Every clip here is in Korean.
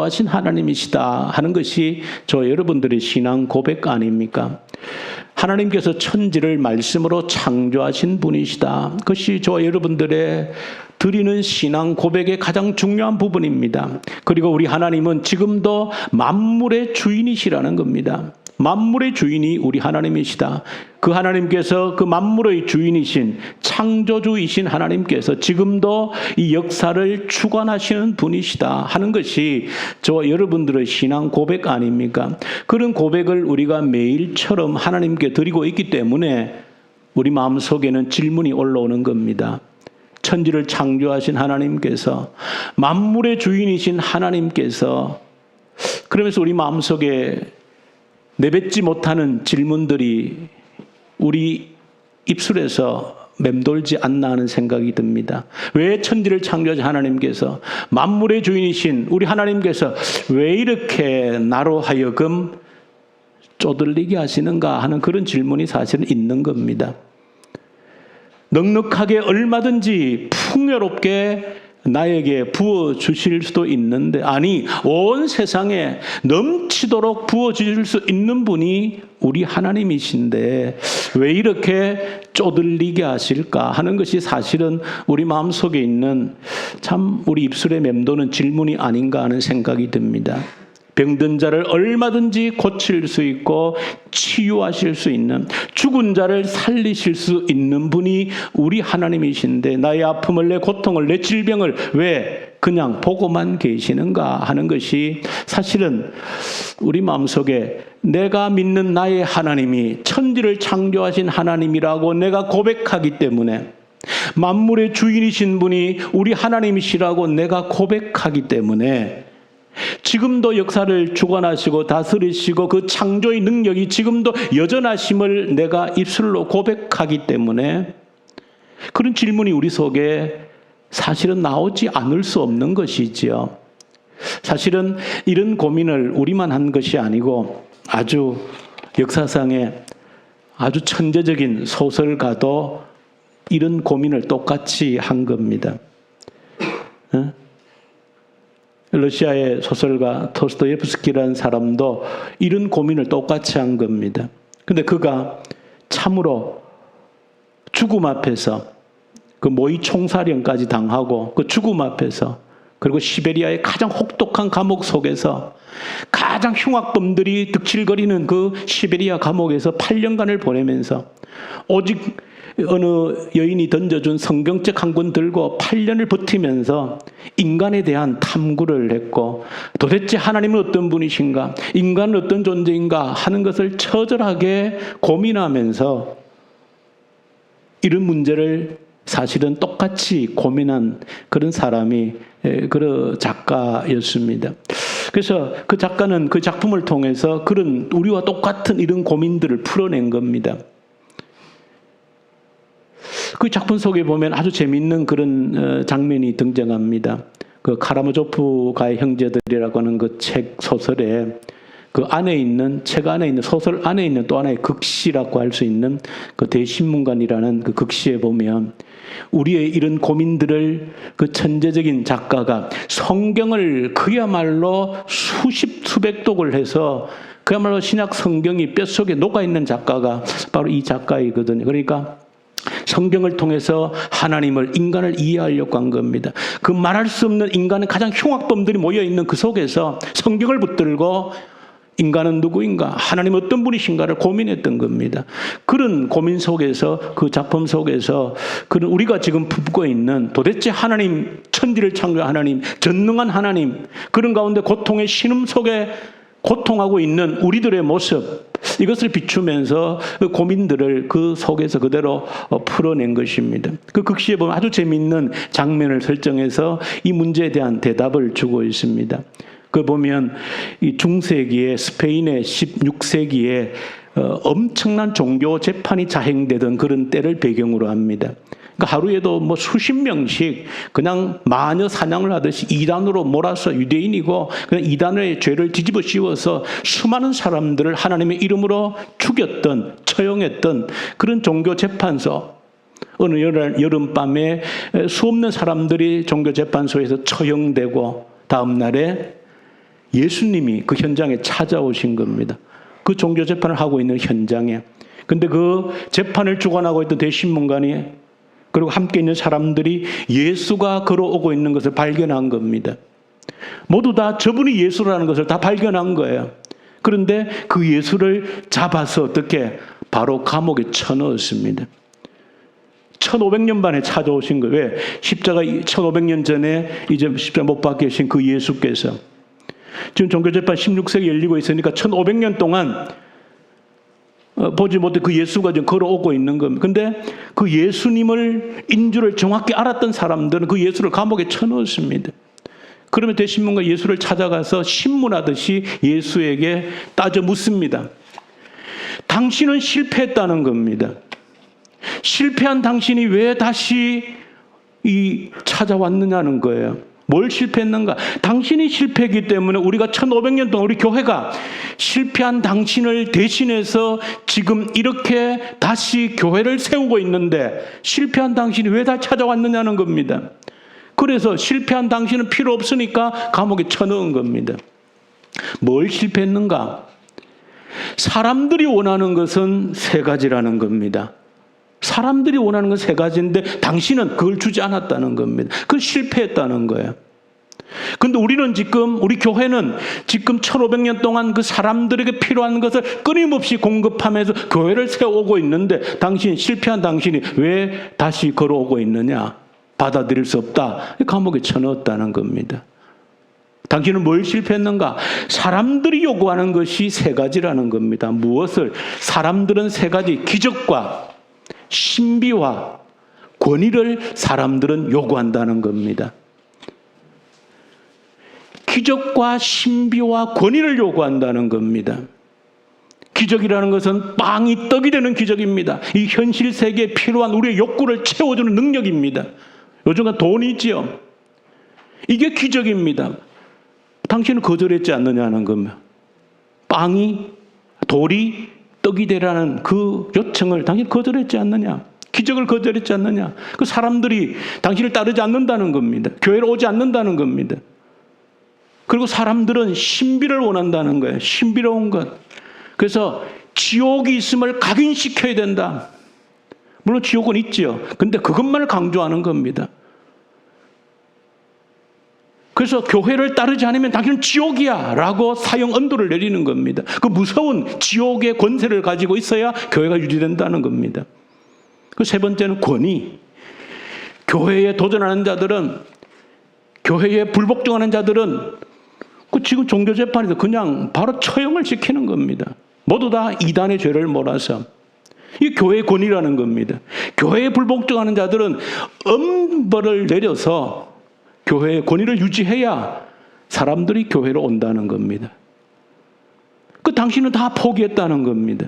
하신 하나님이시다 하는 것이 저 여러분들의 신앙 고백 아닙니까? 하나님께서 천지를 말씀으로 창조하신 분이시다. 그것이 저 여러분들의 드리는 신앙 고백의 가장 중요한 부분입니다. 그리고 우리 하나님은 지금도 만물의 주인이시라는 겁니다. 만물의 주인이 우리 하나님이시다. 그 하나님께서 그 만물의 주인이신 창조주이신 하나님께서 지금도 이 역사를 주관하시는 분이시다 하는 것이 저 여러분들의 신앙 고백 아닙니까? 그런 고백을 우리가 매일처럼 하나님께 드리고 있기 때문에 우리 마음속에는 질문이 올라오는 겁니다. 천지를 창조하신 하나님께서, 만물의 주인이신 하나님께서, 그러면서 우리 마음속에 내뱉지 못하는 질문들이 우리 입술에서 맴돌지 않나 하는 생각이 듭니다. 왜 천지를 창조하신 하나님께서, 만물의 주인이신 우리 하나님께서 왜 이렇게 나로 하여금 쪼들리게 하시는가 하는 그런 질문이 사실은 있는 겁니다. 넉넉하게 얼마든지 풍요롭게 나에게 부어주실 수도 있는데, 아니 온 세상에 넘치도록 부어주실 수 있는 분이 우리 하나님이신데 왜 이렇게 쪼들리게 하실까 하는 것이 사실은 우리 마음속에 있는, 참 우리 입술에 맴도는 질문이 아닌가 하는 생각이 듭니다. 병든 자를 얼마든지 고칠 수 있고 치유하실 수 있는, 죽은 자를 살리실 수 있는 분이 우리 하나님이신데 나의 아픔을, 내 고통을, 내 질병을 왜 그냥 보고만 계시는가 하는 것이 사실은 우리 마음속에 내가 믿는 나의 하나님이 천지를 창조하신 하나님이라고 내가 고백하기 때문에, 만물의 주인이신 분이 우리 하나님이시라고 내가 고백하기 때문에, 지금도 역사를 주관하시고 다스리시고 그 창조의 능력이 지금도 여전하심을 내가 입술로 고백하기 때문에 그런 질문이 우리 속에 사실은 나오지 않을 수 없는 것이지요. 사실은 이런 고민을 우리만 한 것이 아니고 아주 역사상에 아주 천재적인 소설가도 이런 고민을 똑같이 한 겁니다. 러시아의 소설가 토스토예프스키라는 사람도 이런 고민을 똑같이 한 겁니다. 그런데 그가 참으로 죽음 앞에서, 그 모의 총사령까지 당하고 그 죽음 앞에서, 그리고 시베리아의 가장 혹독한 감옥 속에서, 가장 흉악범들이 득실거리는 그 시베리아 감옥에서 8년간을 보내면서 오직 어느 여인이 던져준 성경책 한 권 들고 8년을 버티면서 인간에 대한 탐구를 했고, 도대체 하나님은 어떤 분이신가, 인간은 어떤 존재인가 하는 것을 처절하게 고민하면서 이런 문제를 사실은 똑같이 고민한 그런 사람이 그런 작가였습니다. 그래서 그 작가는 그 작품을 통해서 그런 우리와 똑같은 이런 고민들을 풀어낸 겁니다. 그 작품 속에 보면 아주 재미있는 그런 장면이 등장합니다. 그 카라마조프가의 형제들이라고 하는 그 책 소설에 그 안에 있는, 책 안에 있는, 소설 안에 있는 또 하나의 극시라고 할 수 있는 그 대신문관이라는 그 극시에 보면 우리의 이런 고민들을 그 천재적인 작가가 성경을 그야말로 수십 수백 독을 해서 그야말로 신약 성경이 뼛속에 녹아있는 작가가 바로 이 작가이거든요. 그러니까 성경을 통해서 하나님을, 인간을 이해하려고 한 겁니다. 그 말할 수 없는 인간의 가장 흉악범들이 모여있는 그 속에서 성경을 붙들고 인간은 누구인가, 하나님 어떤 분이신가를 고민했던 겁니다. 그런 고민 속에서, 그 작품 속에서 그런 우리가 지금 품고 있는 도대체 하나님, 천지를 창조한 하나님, 전능한 하나님, 그런 가운데 고통의 신음 속에 고통하고 있는 우리들의 모습, 이것을 비추면서 그 고민들을 그 속에서 그대로 풀어낸 것입니다. 그 극시에 보면 아주 재미있는 장면을 설정해서 이 문제에 대한 대답을 주고 있습니다. 그 보면 이 중세기에, 스페인의 16세기에 엄청난 종교 재판이 자행되던 그런 때를 배경으로 합니다. 그러니까 하루에도 뭐 수십 명씩 그냥 마녀 사냥을 하듯이 이단으로 몰아서, 유대인이고 그냥 이단의 죄를 뒤집어 씌워서 수많은 사람들을 하나님의 이름으로 죽였던, 처형했던 그런 종교 재판소. 어느 여름밤에 수없는 사람들이 종교 재판소에서 처형되고 다음 날에 예수님이 그 현장에 찾아오신 겁니다. 그 종교 재판을 하고 있는 현장에. 근데 그 재판을 주관하고 있던 대신문관이 그리고 함께 있는 사람들이 예수가 걸어오고 있는 것을 발견한 겁니다. 모두 다 저분이 예수라는 것을 다 발견한 거예요. 그런데 그 예수를 잡아서 어떻게 바로 감옥에 쳐넣었습니다. 1500년 만에 찾아오신 거예요. 왜? 십자가 1500년 전에 이제 십자가 못 박혀 계신 그 예수께서 지금 종교재판 16세기 열리고 있으니까 1500년 동안 보지 못해 그 예수가 지금 걸어오고 있는 겁니다. 근데 그 예수님을 인주를 정확히 알았던 사람들은 그 예수를 감옥에 쳐넣었습니다. 그러면 대신문과 예수를 찾아가서 신문하듯이 예수에게 따져 묻습니다. 당신은 실패했다는 겁니다. 실패한 당신이 왜 다시 찾아왔느냐는 거예요. 뭘 실패했는가? 당신이 실패했기 때문에 우리가 1500년 동안 우리 교회가 실패한 당신을 대신해서 지금 이렇게 다시 교회를 세우고 있는데 실패한 당신이 왜 다 찾아왔느냐는 겁니다. 그래서 실패한 당신은 필요 없으니까 감옥에 쳐넣은 겁니다. 뭘 실패했는가? 사람들이 원하는 것은 세 가지라는 겁니다. 사람들이 원하는 건 세 가지인데 당신은 그걸 주지 않았다는 겁니다. 그걸 실패했다는 거예요. 그런데 우리 교회는 지금 1500년 동안 그 사람들에게 필요한 것을 끊임없이 공급하면서 교회를 세워오고 있는데 실패한 당신이 왜 다시 걸어오고 있느냐? 받아들일 수 없다. 감옥에 쳐넣었다는 겁니다. 당신은 뭘 실패했는가? 사람들이 요구하는 것이 세 가지라는 겁니다. 무엇을? 사람들은 세 가지 기적과 신비와 권위를 사람들은 요구한다는 겁니다. 기적과 신비와 권위를 요구한다는 겁니다. 기적이라는 것은 빵이 떡이 되는 기적입니다. 이 현실 세계에 필요한 우리의 욕구를 채워주는 능력입니다. 요즘은 돈이 있지요. 이게 기적입니다. 당신은 거절했지 않느냐는 겁니다. 돌이 떡이 되라는 그 요청을 당신이 거절했지 않느냐. 기적을 거절했지 않느냐. 그 사람들이 당신을 따르지 않는다는 겁니다. 교회로 오지 않는다는 겁니다. 그리고 사람들은 신비를 원한다는 거예요. 신비로운 것. 그래서 지옥이 있음을 각인시켜야 된다. 물론 지옥은 있죠. 근데 그것만을 강조하는 겁니다. 그래서 교회를 따르지 않으면 당신은 지옥이야 라고 사형 언도를 내리는 겁니다. 그 무서운 지옥의 권세를 가지고 있어야 교회가 유지된다는 겁니다. 그 세 번째는 권위. 교회에 도전하는 자들은, 교회에 불복종하는 자들은 그 지금 종교재판에서 그냥 바로 처형을 시키는 겁니다. 모두 다 이단의 죄를 몰아서. 이 교회의 권위라는 겁니다. 교회에 불복종하는 자들은 엄벌을 내려서 교회의 권위를 유지해야 사람들이 교회로 온다는 겁니다. 당신은 다 포기했다는 겁니다.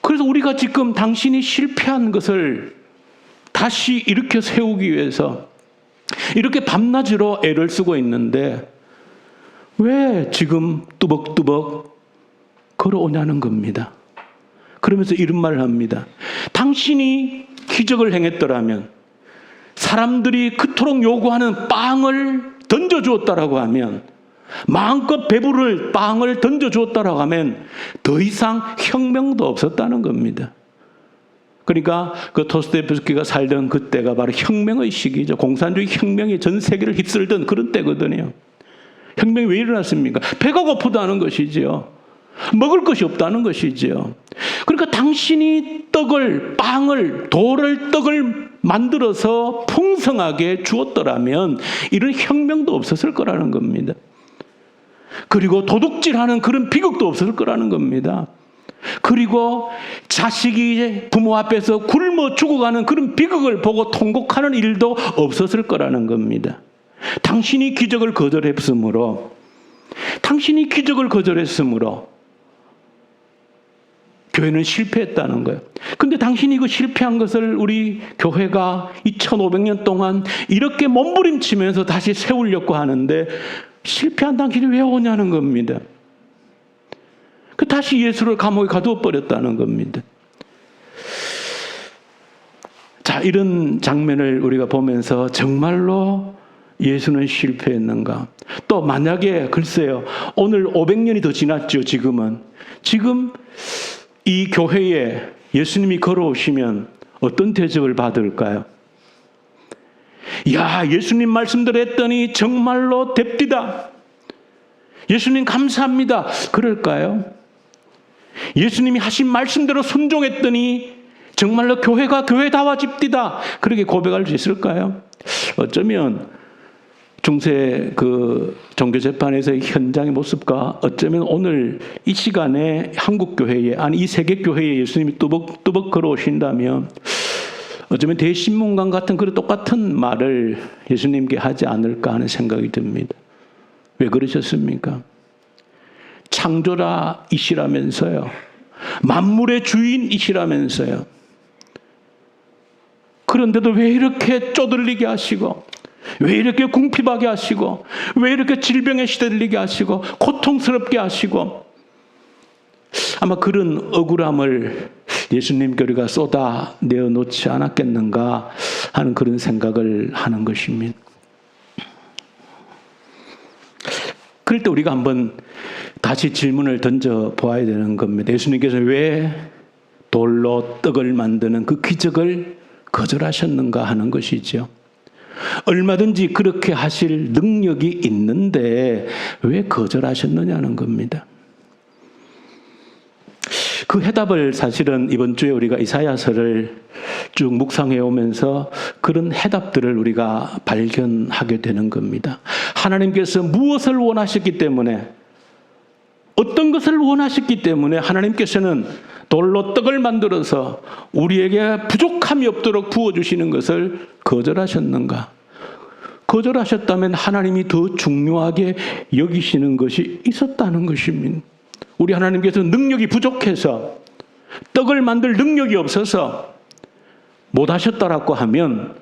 그래서 우리가 지금 당신이 실패한 것을 다시 일으켜 세우기 위해서 이렇게 밤낮으로 애를 쓰고 있는데 왜 지금 뚜벅뚜벅 걸어오냐는 겁니다. 그러면서 이런 말을 합니다. 당신이 기적을 행했더라면, 사람들이 그토록 요구하는 빵을 던져주었다라고 하면, 마음껏 배부를 빵을 던져주었다라고 하면 더 이상 혁명도 없었다는 겁니다. 그러니까 그 도스토옙스키가 살던 그때가 바로 혁명의 시기죠. 공산주의 혁명이 전 세계를 휩쓸던 그런 때거든요. 혁명이 왜 일어났습니까? 배가 고프다는 것이지요. 먹을 것이 없다는 것이지요. 그러니까 당신이 떡을 만들어서 풍성하게 주었더라면 이런 혁명도 없었을 거라는 겁니다. 그리고 도둑질하는 그런 비극도 없었을 거라는 겁니다. 그리고 자식이 부모 앞에서 굶어 죽어가는 그런 비극을 보고 통곡하는 일도 없었을 거라는 겁니다. 당신이 기적을 거절했으므로 교회는 실패했다는 거예요. 근데 당신이 그 실패한 것을 우리 교회가 2500년 동안 이렇게 몸부림치면서 다시 세우려고 하는데 실패한 당신이 왜 오냐는 겁니다. 다시 예수를 감옥에 가두어 버렸다는 겁니다. 자, 이런 장면을 우리가 보면서 정말로 예수는 실패했는가? 또 만약에 글쎄요, 오늘 500년이 더 지났죠. 지금 이 교회에 예수님이 걸어오시면 어떤 대접을 받을까요? 야, 예수님 말씀대로 했더니 정말로 됩디다. 예수님 감사합니다. 그럴까요? 예수님이 하신 말씀대로 순종했더니 정말로 교회가 교회다워집디다. 그렇게 고백할 수 있을까요? 어쩌면 중세 그 종교재판에서의 현장의 모습과 어쩌면 오늘 이 시간에 한국교회에, 아니 이 세계교회에 예수님이 뚜벅뚜벅 걸어오신다면 어쩌면 대신문관 같은 그런 똑같은 말을 예수님께 하지 않을까 하는 생각이 듭니다. 왜 그러셨습니까? 창조자이시라면서요. 만물의 주인이시라면서요. 그런데도 왜 이렇게 쪼들리게 하시고, 왜 이렇게 궁핍하게 하시고, 왜 이렇게 질병에 시달리게 하시고, 고통스럽게 하시고, 아마 그런 억울함을 예수님께 우리가 쏟아내어 놓지 않았겠는가 하는 그런 생각을 하는 것입니다. 그럴 때 우리가 한번 다시 질문을 던져 보아야 되는 겁니다. 예수님께서 왜 돌로 떡을 만드는 그 기적을 거절하셨는가 하는 것이죠. 얼마든지 그렇게 하실 능력이 있는데 왜 거절하셨느냐는 겁니다. 그 해답을 사실은 이번 주에 우리가 이사야서를 쭉 묵상해 오면서 그런 해답들을 우리가 발견하게 되는 겁니다. 하나님께서 무엇을 원하셨기 때문에, 어떤 것을 원하셨기 때문에 하나님께서는 돌로 떡을 만들어서 우리에게 부족함이 없도록 부어주시는 것을 거절하셨는가? 거절하셨다면 하나님이 더 중요하게 여기시는 것이 있었다는 것입니다. 우리 하나님께서 능력이 부족해서, 떡을 만들 능력이 없어서 못하셨다라고 하면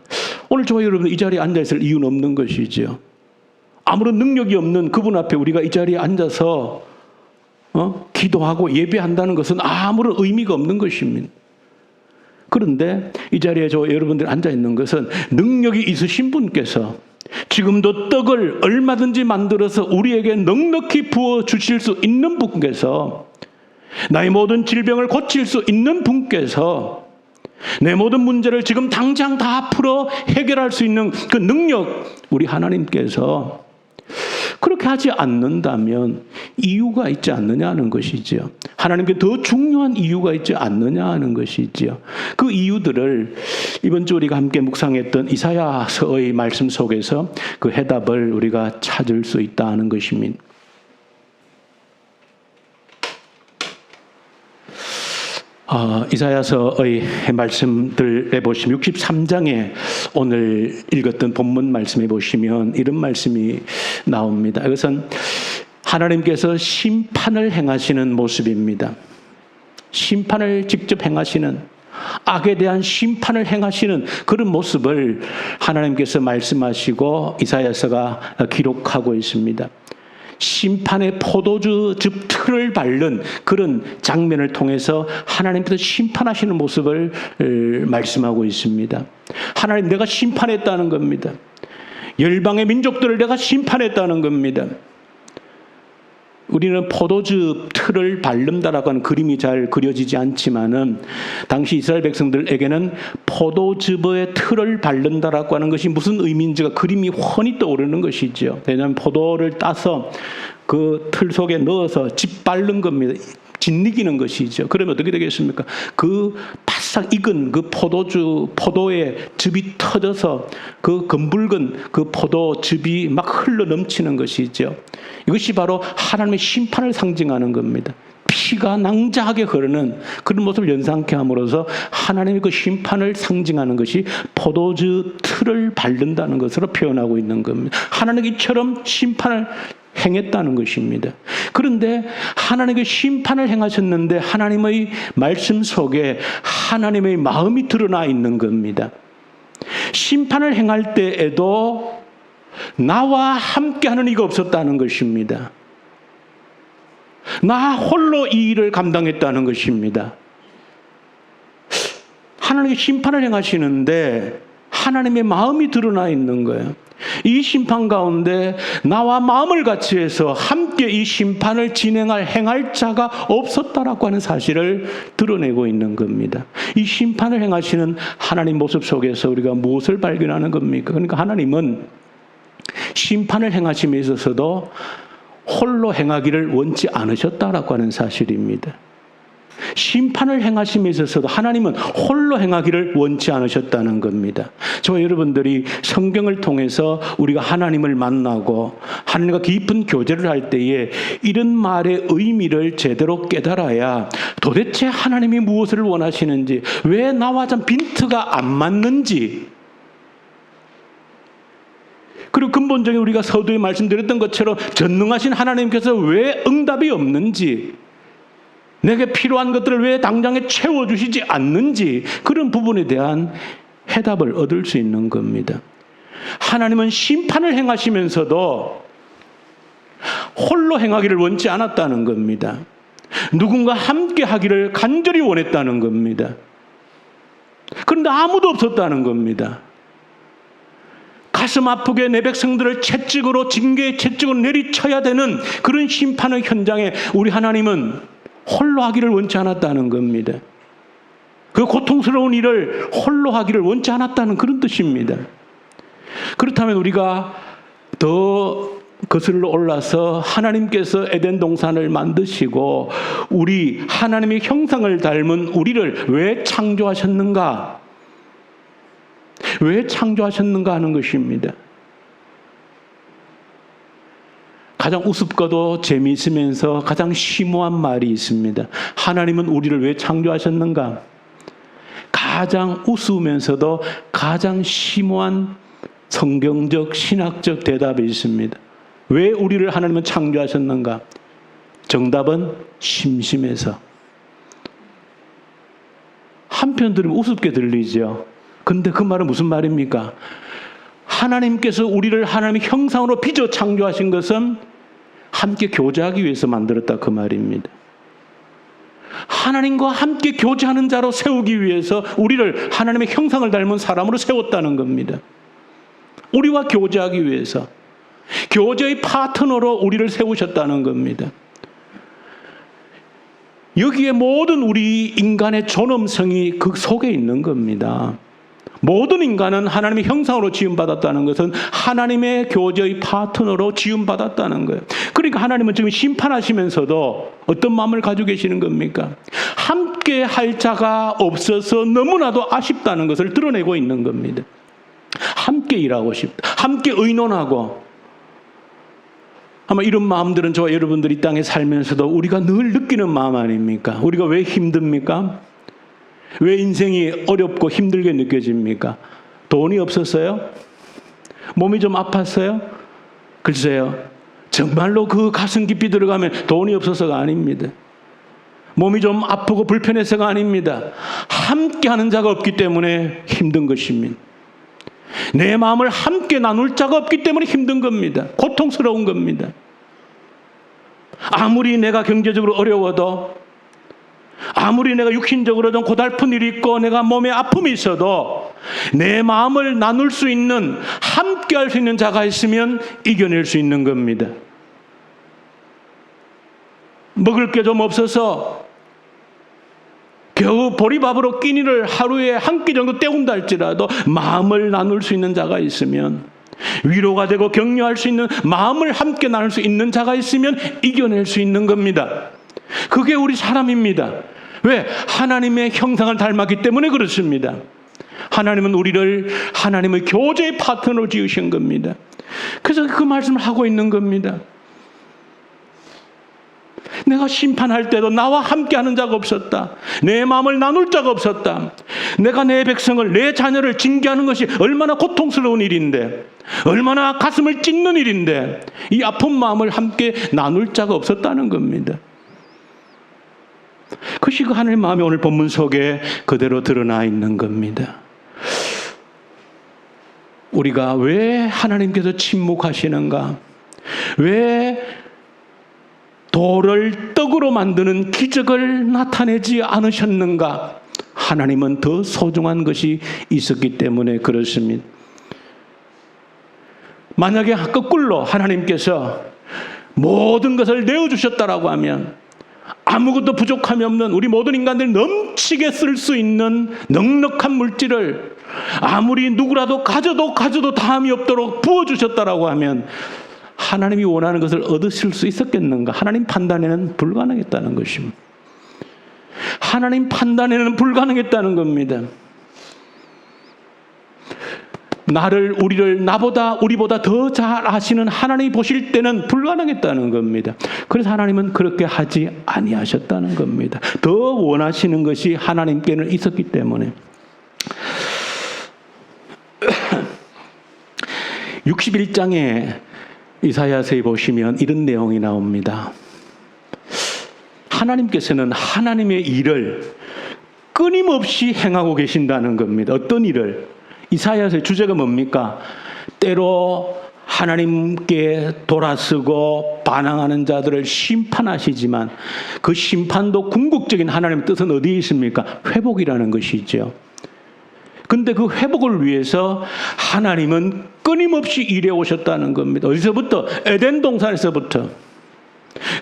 오늘 저와 여러분 이 자리에 앉아있을 이유는 없는 것이죠. 아무런 능력이 없는 그분 앞에 우리가 이 자리에 앉아서 기도하고 예배한다는 것은 아무런 의미가 없는 것입니다. 그런데 이 자리에 저 여러분들 앉아있는 것은 능력이 있으신 분께서 지금도 떡을 얼마든지 만들어서 우리에게 넉넉히 부어주실 수 있는 분께서, 나의 모든 질병을 고칠 수 있는 분께서, 내 모든 문제를 지금 당장 다 풀어 해결할 수 있는 그 능력, 우리 하나님께서 그렇게 하지 않는다면 이유가 있지 않느냐는 것이죠. 하나님께 더 중요한 이유가 있지 않느냐 하는 것이죠. 그 이유들을 이번 주 우리가 함께 묵상했던 이사야서의 말씀 속에서 그 해답을 우리가 찾을 수 있다 하는 것입니다. 이사야서의 말씀들에 보시면 63장에 오늘 읽었던 본문 말씀에 보시면 이런 말씀이 나옵니다. 이것은 하나님께서 심판을 행하시는 모습입니다. 심판을 직접 행하시는, 악에 대한 심판을 행하시는 그런 모습을 하나님께서 말씀하시고 이사야서가 기록하고 있습니다. 심판의 포도주즙 틀을 밟는 그런 장면을 통해서 하나님께서 심판하시는 모습을 말씀하고 있습니다. 하나님, 내가 심판했다는 겁니다. 열방의 민족들을 내가 심판했다는 겁니다. 우리는 포도즙 틀을 밟는다라고 하는 그림이 잘 그려지지 않지만은 당시 이스라엘 백성들에게는 포도즙의 틀을 밟는다라고 하는 것이 무슨 의미인지가 그림이 훤히 떠오르는 것이죠. 왜냐하면 포도를 따서 그 틀 속에 넣어서 짓밟는 겁니다. 짓이기는 것이죠. 그러면 어떻게 되겠습니까? 그 바싹 익은 그 포도의 즙이 터져서 그 검붉은 그 포도즙이 막 흘러 넘치는 것이죠. 이것이 바로 하나님의 심판을 상징하는 겁니다. 피가 낭자하게 흐르는 그런 모습을 연상케 함으로써 하나님의 그 심판을 상징하는 것이 포도즙 틀을 밟는다는 것으로 표현하고 있는 겁니다. 하나님이 이처럼 심판을 행했다는 것입니다. 그런데 하나님의 심판을 행하셨는데 하나님의 말씀 속에 하나님의 마음이 드러나 있는 겁니다. 심판을 행할 때에도 나와 함께하는 이가 없었다는 것입니다. 나 홀로 이 일을 감당했다는 것입니다. 하나님의 심판을 행하시는데 하나님의 마음이 드러나 있는 거예요. 이 심판 가운데 나와 마음을 같이 해서 함께 이 심판을 행할 자가 없었다라고 하는 사실을 드러내고 있는 겁니다. 이 심판을 행하시는 하나님 모습 속에서 우리가 무엇을 발견하는 겁니까? 그러니까 하나님은 심판을 행하심에 있어서도 홀로 행하기를 원치 않으셨다라고 하는 사실입니다. 심판을 행하심에 있어서도 하나님은 홀로 행하기를 원치 않으셨다는 겁니다. 저와 여러분들이 성경을 통해서 우리가 하나님을 만나고 하나님과 깊은 교제를 할 때에 이런 말의 의미를 제대로 깨달아야 도대체 하나님이 무엇을 원하시는지, 왜 나와 좀 빈트가 안 맞는지, 그리고 근본적인 우리가 서두에 말씀드렸던 것처럼 전능하신 하나님께서 왜 응답이 없는지, 내게 필요한 것들을 왜 당장에 채워주시지 않는지, 그런 부분에 대한 해답을 얻을 수 있는 겁니다. 하나님은 심판을 행하시면서도 홀로 행하기를 원치 않았다는 겁니다. 누군가 함께 하기를 간절히 원했다는 겁니다. 그런데 아무도 없었다는 겁니다. 가슴 아프게 내 백성들을 채찍으로, 징계의 채찍으로 내리쳐야 되는 그런 심판의 현장에 우리 하나님은 홀로 하기를 원치 않았다는 겁니다. 그 고통스러운 일을 홀로 하기를 원치 않았다는 그런 뜻입니다. 그렇다면 우리가 더 거슬러 올라서 하나님께서 에덴 동산을 만드시고 우리 하나님의 형상을 닮은 우리를 왜 창조하셨는가? 왜 창조하셨는가 하는 것입니다. 가장 우습고도 재미있으면서 가장 심오한 말이 있습니다. 하나님은 우리를 왜 창조하셨는가? 가장 우스우면서도 가장 심오한 성경적, 신학적 대답이 있습니다. 왜 우리를 하나님은 창조하셨는가? 정답은 심심해서. 한편 들으면 우습게 들리죠. 근데 그 말은 무슨 말입니까? 하나님께서 우리를 하나님의 형상으로 빚어 창조하신 것은 함께 교제하기 위해서 만들었다, 그 말입니다. 하나님과 함께 교제하는 자로 세우기 위해서 우리를 하나님의 형상을 닮은 사람으로 세웠다는 겁니다. 우리와 교제하기 위해서, 교제의 파트너로 우리를 세우셨다는 겁니다. 여기에 모든 우리 인간의 존엄성이 그 속에 있는 겁니다. 모든 인간은 하나님의 형상으로 지음받았다는 것은 하나님의 교제의 파트너로 지음받았다는 거예요. 그러니까 하나님은 지금 심판하시면서도 어떤 마음을 가지고 계시는 겁니까? 함께 할 자가 없어서 너무나도 아쉽다는 것을 드러내고 있는 겁니다. 함께 일하고 싶다. 함께 의논하고. 아마 이런 마음들은 저와 여러분들이 이 땅에 살면서도 우리가 늘 느끼는 마음 아닙니까? 우리가 왜 힘듭니까? 왜 인생이 어렵고 힘들게 느껴집니까? 돈이 없었어요? 몸이 좀 아팠어요? 글쎄요. 정말로 그 가슴 깊이 들어가면 돈이 없어서가 아닙니다. 몸이 좀 아프고 불편해서가 아닙니다. 함께하는 자가 없기 때문에 힘든 것입니다. 내 마음을 함께 나눌 자가 없기 때문에 힘든 겁니다. 고통스러운 겁니다. 아무리 내가 경제적으로 어려워도, 아무리 내가 육신적으로 좀 고달픈 일이 있고 내가 몸에 아픔이 있어도 내 마음을 나눌 수 있는, 함께 할 수 있는 자가 있으면 이겨낼 수 있는 겁니다. 먹을 게 좀 없어서 겨우 보리밥으로 끼니를 하루에 한 끼 정도 때운다 할지라도 마음을 나눌 수 있는 자가 있으면, 위로가 되고 격려할 수 있는, 마음을 함께 나눌 수 있는 자가 있으면 이겨낼 수 있는 겁니다. 그게 우리 사람입니다. 왜? 하나님의 형상을 닮았기 때문에 그렇습니다. 하나님은 우리를 하나님의 교제의 파트너로 지으신 겁니다. 그래서 그 말씀을 하고 있는 겁니다. 내가 심판할 때도 나와 함께하는 자가 없었다. 내 마음을 나눌 자가 없었다. 내가 내 백성을, 내 자녀를 징계하는 것이 얼마나 고통스러운 일인데, 얼마나 가슴을 찢는 일인데 이 아픈 마음을 함께 나눌 자가 없었다는 겁니다. 그것이 그 하나님의 마음이 오늘 본문 속에 그대로 드러나 있는 겁니다. 우리가 왜 하나님께서 침묵하시는가? 왜 돌을 떡으로 만드는 기적을 나타내지 않으셨는가? 하나님은 더 소중한 것이 있었기 때문에 그렇습니다. 만약에 거꾸로 하나님께서 모든 것을 내어주셨다라고 하면 아무것도 부족함이 없는 우리 모든 인간들이 넘치게 쓸 수 있는 넉넉한 물질을 아무리 누구라도 가져도 다함이 없도록 부어주셨다라고 하면 하나님이 원하는 것을 얻으실 수 있었겠는가? 하나님 판단에는 불가능했다는 것입니다. 하나님 판단에는 불가능했다는 겁니다. 우리보다 더 잘 아시는 하나님이 보실 때는 불가능했다는 겁니다. 그래서 하나님은 그렇게 하지 아니하셨다는 겁니다. 더 원하시는 것이 하나님께는 있었기 때문에. 61장에 이사야서에 보시면 이런 내용이 나옵니다. 하나님께서는 하나님의 일을 끊임없이 행하고 계신다는 겁니다. 어떤 일을? 이사야서의 주제가 뭡니까? 때로 하나님께 돌아서고 반항하는 자들을 심판하시지만 그 심판도 궁극적인 하나님의 뜻은 어디에 있습니까? 회복이라는 것이죠. 근데 그 회복을 위해서 하나님은 끊임없이 일해 오셨다는 겁니다. 어디서부터? 에덴 동산에서부터.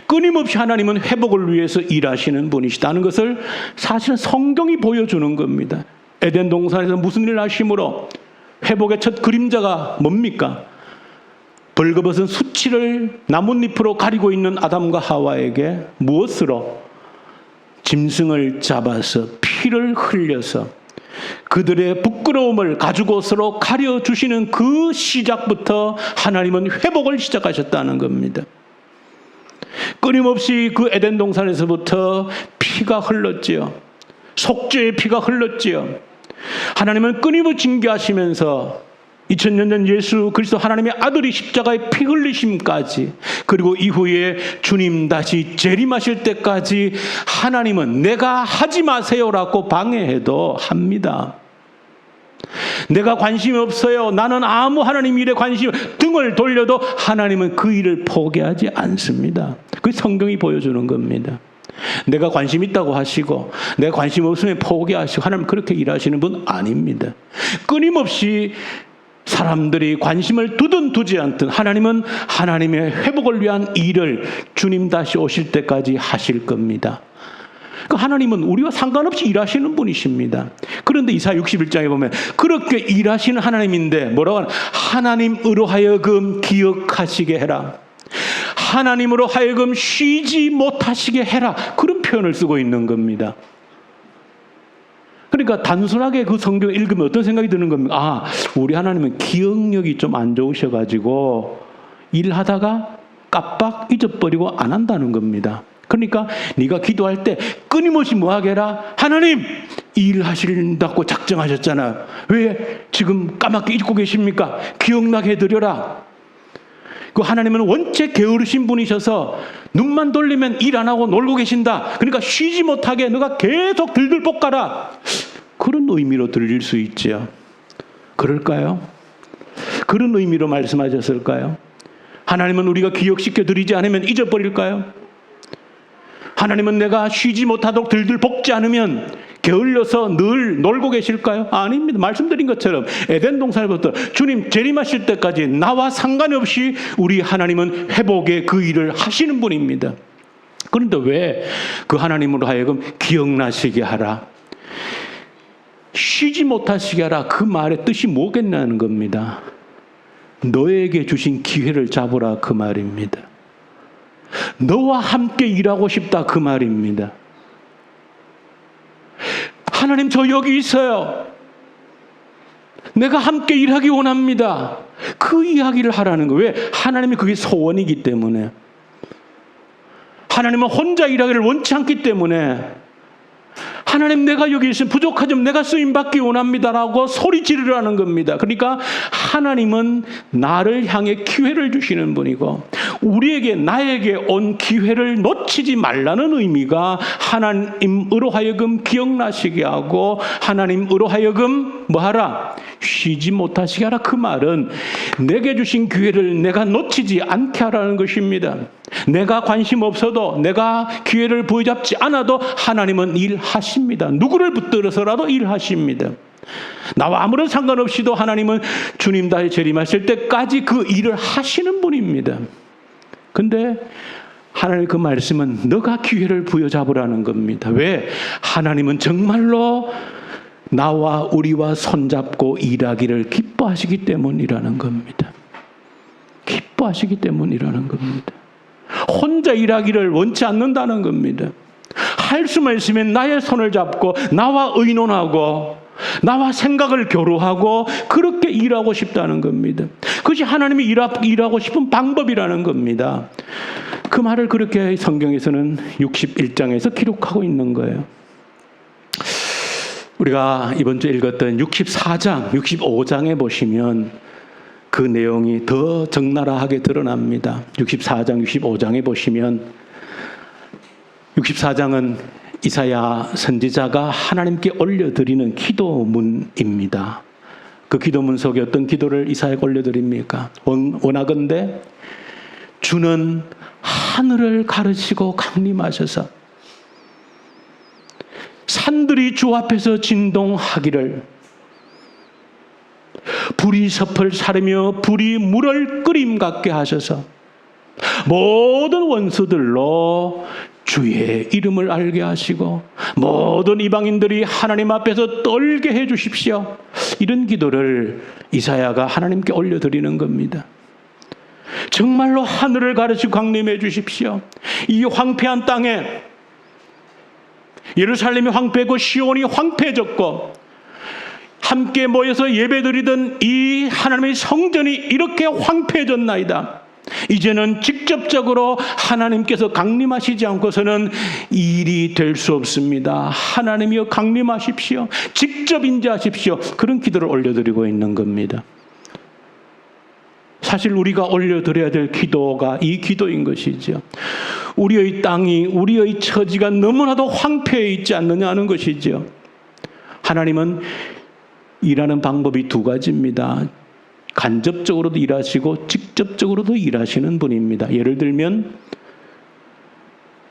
끊임없이 하나님은 회복을 위해서 일하시는 분이시다는 것을 사실은 성경이 보여주는 겁니다. 에덴 동산에서 무슨 일을 하심으로 회복의 첫 그림자가 뭡니까? 벌거벗은 수치를 나뭇잎으로 가리고 있는 아담과 하와에게 무엇으로? 짐승을 잡아서 피를 흘려서 그들의 부끄러움을 가죽옷으로 가려주시는 그 시작부터 하나님은 회복을 시작하셨다는 겁니다. 끊임없이 그 에덴 동산에서부터 피가 흘렀지요. 속죄의 피가 흘렀지요. 하나님은 끊임없이 징계하시면서 2000년 전 예수 그리스도 하나님의 아들이 십자가에 피 흘리심까지, 그리고 이후에 주님 다시 재림하실 때까지 하나님은 내가 하지 마세요라고 방해해도 합니다. 내가 관심이 없어요, 나는 아무 하나님 일에 관심, 등을 돌려도 하나님은 그 일을 포기하지 않습니다. 그 성경이 보여주는 겁니다. 내가 관심 있다고 하시고 내가 관심 없으면 포기하시고, 하나님 그렇게 일하시는 분 아닙니다. 끊임없이 사람들이 관심을 두든 두지 않든 하나님은 하나님의 회복을 위한 일을 주님 다시 오실 때까지 하실 겁니다. 하나님은 우리와 상관없이 일하시는 분이십니다. 그런데 이사야 61장에 보면 그렇게 일하시는 하나님인데 뭐라고 하나? 하나님으로 하여금 기억하시게 해라, 하나님으로 하여금 쉬지 못하시게 해라, 그런 표현을 쓰고 있는 겁니다. 그러니까 단순하게 그 성경을 읽으면 어떤 생각이 드는 겁니까? 우리 하나님은 기억력이 좀 안 좋으셔가지고 일하다가 깜빡 잊어버리고 안 한다는 겁니다. 그러니까 네가 기도할 때 끊임없이 뭐하게 해라? 하나님 일하신다고 작정하셨잖아, 왜 지금 까맣게 잊고 계십니까? 기억나게 해드려라. 그 하나님은 원체 게으르신 분이셔서 눈만 돌리면 일 안 하고 놀고 계신다, 그러니까 쉬지 못하게 너가 계속 들들 볶아라, 그런 의미로 들릴 수 있죠. 그럴까요? 그런 의미로 말씀하셨을까요? 하나님은 우리가 기억시켜 드리지 않으면 잊어버릴까요? 하나님은 내가 쉬지 못하도록 들들 볶지 않으면 게을러서 늘 놀고 계실까요? 아닙니다. 말씀드린 것처럼 에덴 동산부터 주님 재림하실 때까지 나와 상관없이 우리 하나님은 회복의 그 일을 하시는 분입니다. 그런데 왜 그 하나님으로 하여금 기억나시게 하라, 쉬지 못하시게 하라, 그 말의 뜻이 뭐겠냐는 겁니다. 너에게 주신 기회를 잡으라, 그 말입니다. 너와 함께 일하고 싶다, 그 말입니다. 하나님 저 여기 있어요, 내가 함께 일하기 원합니다, 그 이야기를 하라는 거예요. 왜? 하나님이 그게 소원이기 때문에. 하나님은 혼자 일하기를 원치 않기 때문에 하나님 내가 여기 있으면 부족하지만 내가 쓰임받기 원합니다라고 소리 지르라는 겁니다. 그러니까 하나님은 나를 향해 기회를 주시는 분이고 우리에게 나에게 온 기회를 놓치지 말라는 의미가 하나님으로 하여금 기억나시게 하고 하나님으로 하여금 뭐하라? 쉬지 못하시게 하라. 그 말은 내게 주신 기회를 내가 놓치지 않게 하라는 것입니다. 내가 관심 없어도 내가 기회를 부여잡지 않아도 하나님은 일하십니다. 누구를 붙들어서라도 일하십니다. 나와 아무런 상관없이도 하나님은 주님 다시 재림하실 때까지 그 일을 하시는 분입니다. 근데 하나님 그 말씀은 너가 기회를 부여잡으라는 겁니다. 왜? 하나님은 정말로 나와 우리와 손잡고 일하기를 기뻐하시기 때문이라는 겁니다. 기뻐하시기 때문이라는 겁니다. 혼자 일하기를 원치 않는다는 겁니다. 할 수만 있으면 나의 손을 잡고 나와 의논하고 나와 생각을 교류하고 그렇게 일하고 싶다는 겁니다. 그것이 하나님이 일하고 싶은 방법이라는 겁니다. 그 말을 그렇게 성경에서는 61장에서 기록하고 있는 거예요. 우리가 이번 주에 읽었던 64장, 65장에 보시면 그 내용이 더 적나라하게 드러납니다. 64장, 65장에 보시면 64장은 이사야 선지자가 하나님께 올려드리는 기도문입니다. 그 기도문 속에 어떤 기도를 이사야가 올려드립니까? 원하건대 주는 하늘을 가르시고 강림하셔서 산들이 주 앞에서 진동하기를 불이 섭을 사르며 불이 물을 끓임 같게 하셔서 모든 원수들로 주의 이름을 알게 하시고 모든 이방인들이 하나님 앞에서 떨게 해 주십시오. 이런 기도를 이사야가 하나님께 올려드리는 겁니다. 정말로 하늘을 가르치고 강림해 주십시오. 이 황폐한 땅에 예루살렘이 황폐했고 시온이 황폐해졌고 함께 모여서 예배드리던 이 하나님의 성전이 이렇게 황폐해졌나이다. 이제는 직접적으로 하나님께서 강림하시지 않고서는 일이 될 수 없습니다. 하나님이여 강림하십시오. 직접 인자하십시오. 그런 기도를 올려드리고 있는 겁니다. 사실 우리가 올려드려야 될 기도가 이 기도인 것이죠. 우리의 땅이, 우리의 처지가 너무나도 황폐해 있지 않느냐는 것이죠. 하나님은 일하는 방법이 두 가지입니다. 간접적으로도 일하시고 직접적으로도 일하시는 분입니다. 예를 들면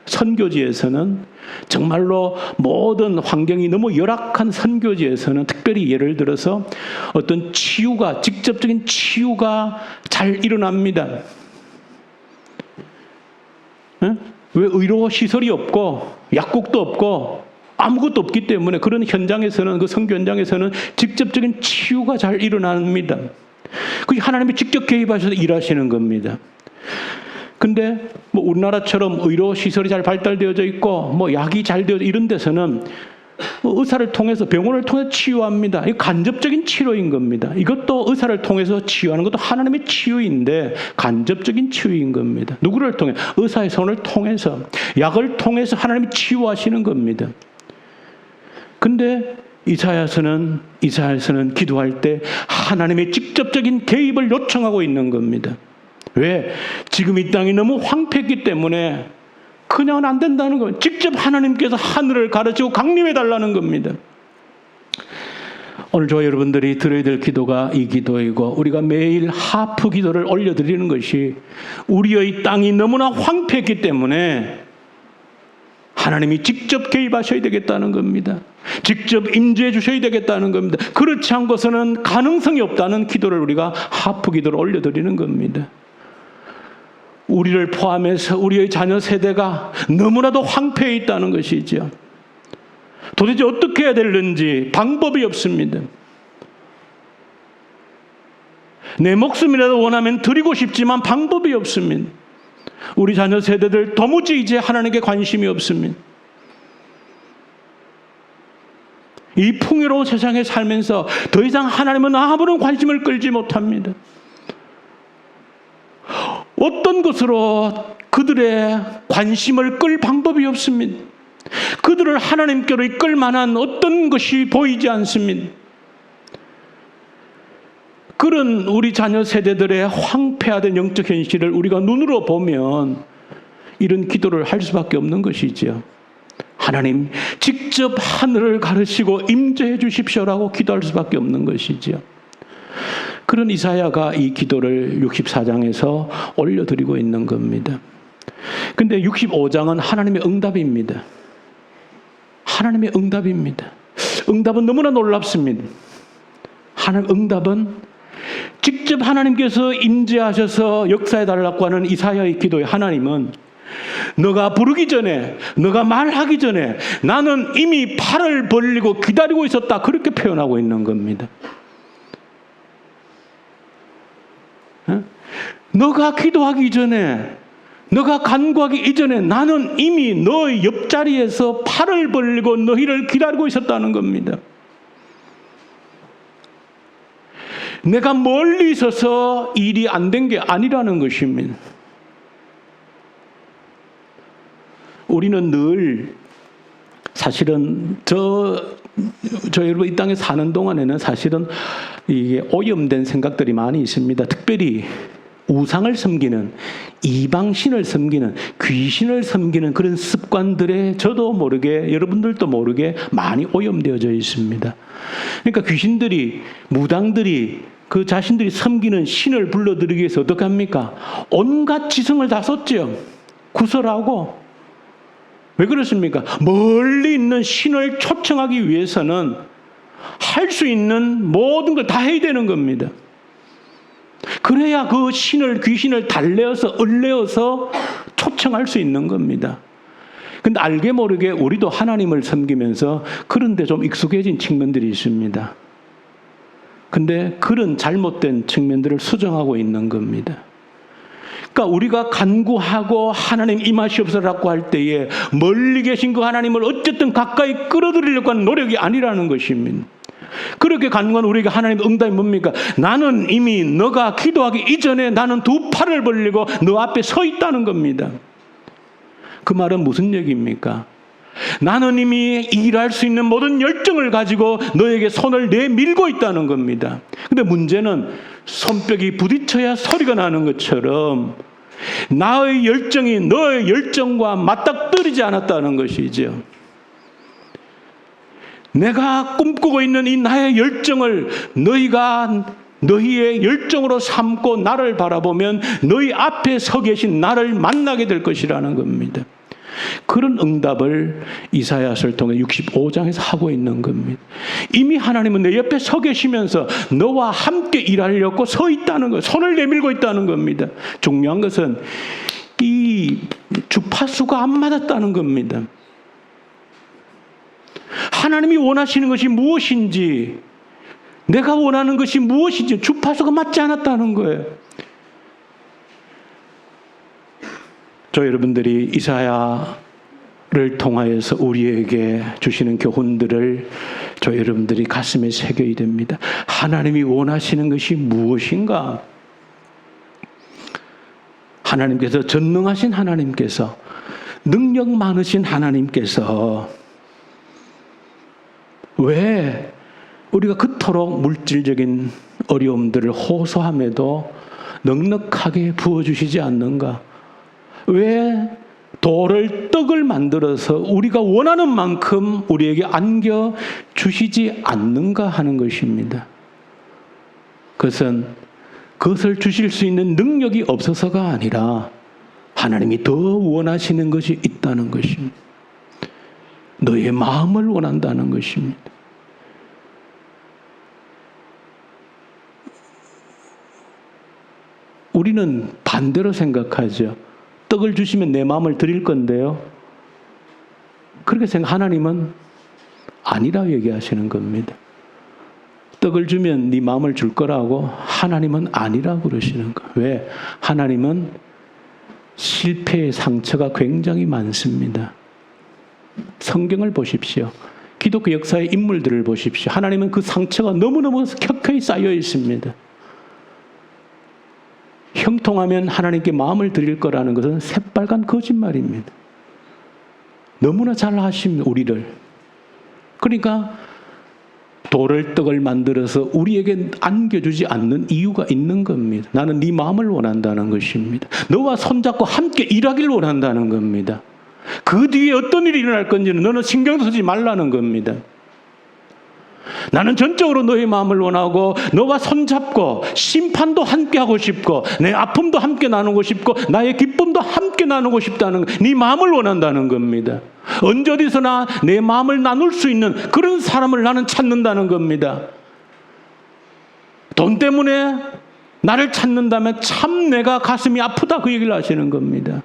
선교지에서는 정말로 모든 환경이 너무 열악한 선교지에서는 특별히 예를 들어서 어떤 치유가, 직접적인 치유가 잘 일어납니다. 왜 의료 시설이 없고 약국도 없고 아무것도 없기 때문에 그런 현장에서는, 그 선교 현장에서는 직접적인 치유가 잘 일어납니다. 그게 하나님이 직접 개입하셔서 일하시는 겁니다. 근데 뭐 우리나라처럼 의료 시설이 잘 발달되어져 있고 뭐 약이 잘 되어 이런 데서는 의사를 통해서, 병원을 통해서 치유합니다. 이 간접적인 치료인 겁니다. 이것도 의사를 통해서 치유하는 것도 하나님의 치유인데 간접적인 치유인 겁니다. 누구를 통해? 의사의 손을 통해서, 약을 통해서 하나님이 치유하시는 겁니다. 근데 이사야서는 기도할 때 하나님의 직접적인 개입을 요청하고 있는 겁니다. 왜? 지금 이 땅이 너무 황폐했기 때문에 그냥은 안 된다는 거예요. 직접 하나님께서 하늘을 가르치고 강림해 달라는 겁니다. 오늘 저와 여러분들이 드려야 될 기도가 이 기도이고, 우리가 매일 하프 기도를 올려드리는 것이 우리의 땅이 너무나 황폐했기 때문에 하나님이 직접 개입하셔야 되겠다는 겁니다. 직접 임재해 주셔야 되겠다는 겁니다. 그렇지 않고서는 가능성이 없다는 기도를 우리가 하프 기도를 올려드리는 겁니다. 우리를 포함해서 우리의 자녀 세대가 너무나도 황폐해 있다는 것이죠. 도대체 어떻게 해야 되는지 방법이 없습니다. 내 목숨이라도 원하면 드리고 싶지만 방법이 없습니다. 우리 자녀 세대들 도무지 이제 하나님께 관심이 없습니다. 이 풍요로운 세상에 살면서 더 이상 하나님은 아무런 관심을 끌지 못합니다. 어떤 것으로 그들의 관심을 끌 방법이 없습니다. 그들을 하나님께로 이끌 만한 어떤 것이 보이지 않습니다. 그런 우리 자녀 세대들의 황폐화된 영적 현실을 우리가 눈으로 보면 이런 기도를 할 수밖에 없는 것이지요. 하나님, 직접 하늘을 가르시고 임재해 주십시오라고 기도할 수밖에 없는 것이지요. 그런 이사야가 이 기도를 64장에서 올려드리고 있는 겁니다. 근데 65장은 하나님의 응답입니다. 하나님의 응답입니다. 응답은 너무나 놀랍습니다. 응답은 직접 하나님께서 임재하셔서 역사해달라고 하는 이사야의 기도에 하나님은 너가 부르기 전에, 너가 말하기 전에 나는 이미 팔을 벌리고 기다리고 있었다. 그렇게 표현하고 있는 겁니다. 너가 기도하기 전에, 너가 간구하기 이전에 나는 이미 너의 옆자리에서 팔을 벌리고 너희를 기다리고 있었다는 겁니다. 내가 멀리 있어서 일이 안 된 게 아니라는 것입니다. 우리는 늘 사실은 저 여러분 이 땅에 사는 동안에는 사실은 이게 오염된 생각들이 많이 있습니다. 특별히 우상을 섬기는, 이방신을 섬기는, 귀신을 섬기는 그런 습관들에 저도 모르게, 여러분들도 모르게 많이 오염되어져 있습니다. 그러니까 귀신들이, 무당들이 그 자신들이 섬기는 신을 불러들이기 위해서 어떻게 합니까? 온갖 지성을 다 썼죠. 구설하고. 왜 그렇습니까? 멀리 있는 신을 초청하기 위해서는 할 수 있는 모든 걸 다 해야 되는 겁니다. 그래야 그 귀신을 달래어서, 을내어서 초청할 수 있는 겁니다. 근데 알게 모르게 우리도 하나님을 섬기면서 그런데 좀 익숙해진 측면들이 있습니다. 근데 그런 잘못된 측면들을 수정하고 있는 겁니다. 그러니까 우리가 간구하고 하나님 임하시옵소서라고 할 때에 멀리 계신 그 하나님을 어쨌든 가까이 끌어들이려고 하는 노력이 아니라는 것입니다. 그렇게 간구한 우리에게 하나님의 응답이 뭡니까? 나는 이미 너가 기도하기 이전에 나는 두 팔을 벌리고 너 앞에 서 있다는 겁니다. 그 말은 무슨 얘기입니까? 나는 이미 일할 수 있는 모든 열정을 가지고 너에게 손을 내밀고 있다는 겁니다. 근데 문제는 손뼉이 부딪혀야 소리가 나는 것처럼 나의 열정이 너의 열정과 맞닥뜨리지 않았다는 것이죠. 내가 꿈꾸고 있는 이 나의 열정을 너희가 너희의 열정으로 삼고 나를 바라보면 너희 앞에 서 계신 나를 만나게 될 것이라는 겁니다. 그런 응답을 이사야서를 통해 65장에서 하고 있는 겁니다. 이미 하나님은 내 옆에 서 계시면서 너와 함께 일하려고 서 있다는 것, 손을 내밀고 있다는 겁니다. 중요한 것은 이 주파수가 안 맞았다는 겁니다. 하나님이 원하시는 것이 무엇인지, 내가 원하는 것이 무엇인지 주파수가 맞지 않았다는 거예요. 저 여러분들이 이사야를 통하여서 우리에게 주시는 교훈들을 저 여러분들이 가슴에 새겨야 됩니다. 하나님이 원하시는 것이 무엇인가? 하나님께서, 전능하신 하나님께서, 능력 많으신 하나님께서 왜 우리가 그토록 물질적인 어려움들을 호소함에도 넉넉하게 부어주시지 않는가? 왜 돌을 떡을 만들어서 우리가 원하는 만큼 우리에게 안겨주시지 않는가 하는 것입니다. 그것을 주실 수 있는 능력이 없어서가 아니라 하나님이 더 원하시는 것이 있다는 것입니다. 너의 마음을 원한다는 것입니다. 우리는 반대로 생각하죠. 떡을 주시면 내 마음을 드릴 건데요. 그렇게 하나님은 아니라고 얘기하시는 겁니다. 떡을 주면 네 마음을 줄 거라고 하나님은 아니라고 그러시는 거예요. 왜? 하나님은 실패의 상처가 굉장히 많습니다. 성경을 보십시오. 기독교 역사의 인물들을 보십시오. 하나님은 그 상처가 너무너무 켜켜이 쌓여 있습니다. 형통하면 하나님께 마음을 드릴 거라는 것은 새빨간 거짓말입니다. 너무나 잘 아십니다, 우리를. 그러니까 돌을 떡을 만들어서 우리에게 안겨주지 않는 이유가 있는 겁니다. 나는 네 마음을 원한다는 것입니다. 너와 손잡고 함께 일하기를 원한다는 겁니다. 그 뒤에 어떤 일이 일어날 건지는 너는 신경도 쓰지 말라는 겁니다. 나는 전적으로 너의 마음을 원하고 너와 손잡고 심판도 함께 하고 싶고 내 아픔도 함께 나누고 싶고 나의 기쁨도 함께 나누고 싶다는 네 마음을 원한다는 겁니다. 언제 어디서나 내 마음을 나눌 수 있는 그런 사람을 나는 찾는다는 겁니다. 돈 때문에 나를 찾는다면 참 내가 가슴이 아프다, 그 얘기를 하시는 겁니다.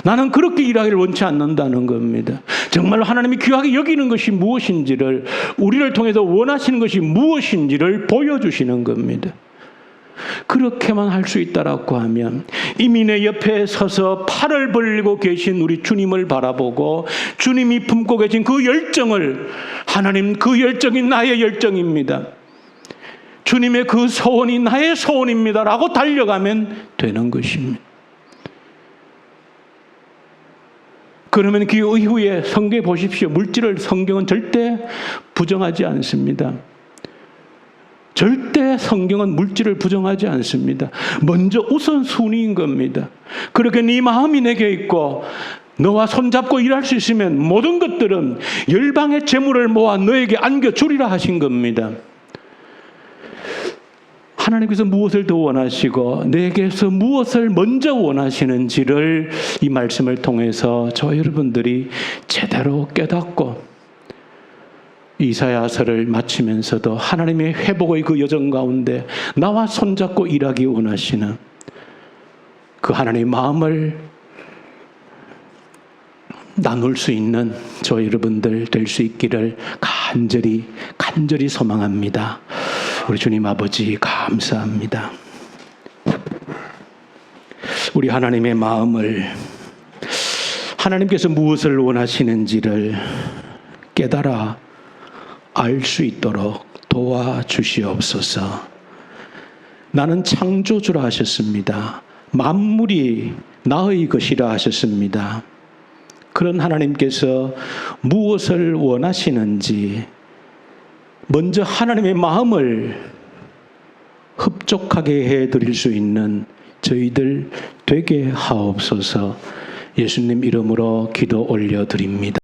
나는 그렇게 일하기를 원치 않는다는 겁니다. 정말 하나님이 귀하게 여기는 것이 무엇인지를, 우리를 통해서 원하시는 것이 무엇인지를 보여주시는 겁니다. 그렇게만 할 수 있다라고 하면 이미 내 옆에 서서 팔을 벌리고 계신 우리 주님을 바라보고 주님이 품고 계신 그 열정을, 하나님 그 열정이 나의 열정입니다, 주님의 그 소원이 나의 소원입니다 라고 달려가면 되는 것입니다. 그러면 그 이후에 성경에 보십시오. 물질을 성경은 절대 부정하지 않습니다. 절대 성경은 물질을 부정하지 않습니다. 먼저 우선순위인 겁니다. 그렇게 네 마음이 내게 있고 너와 손잡고 일할 수 있으면 모든 것들은 열방의 재물을 모아 너에게 안겨주리라 하신 겁니다. 하나님께서 무엇을 더 원하시고 내게서 무엇을 먼저 원하시는지를 이 말씀을 통해서 저 여러분들이 제대로 깨닫고 이사야서를 마치면서도 하나님의 회복의 그 여정 가운데 나와 손잡고 일하기 원하시는 그 하나님의 마음을 나눌 수 있는 저 여러분들 될 수 있기를 간절히 소망합니다. 우리 주님 아버지 감사합니다. 우리 하나님의 마음을, 하나님께서 무엇을 원하시는지를 깨달아 알 수 있도록 도와주시옵소서. 나는 창조주라 하셨습니다. 만물이 나의 것이라 하셨습니다. 그런 하나님께서 무엇을 원하시는지 먼저 하나님의 마음을 흡족하게 해드릴 수 있는 저희들 되게 하옵소서. 예수님 이름으로 기도 올려드립니다.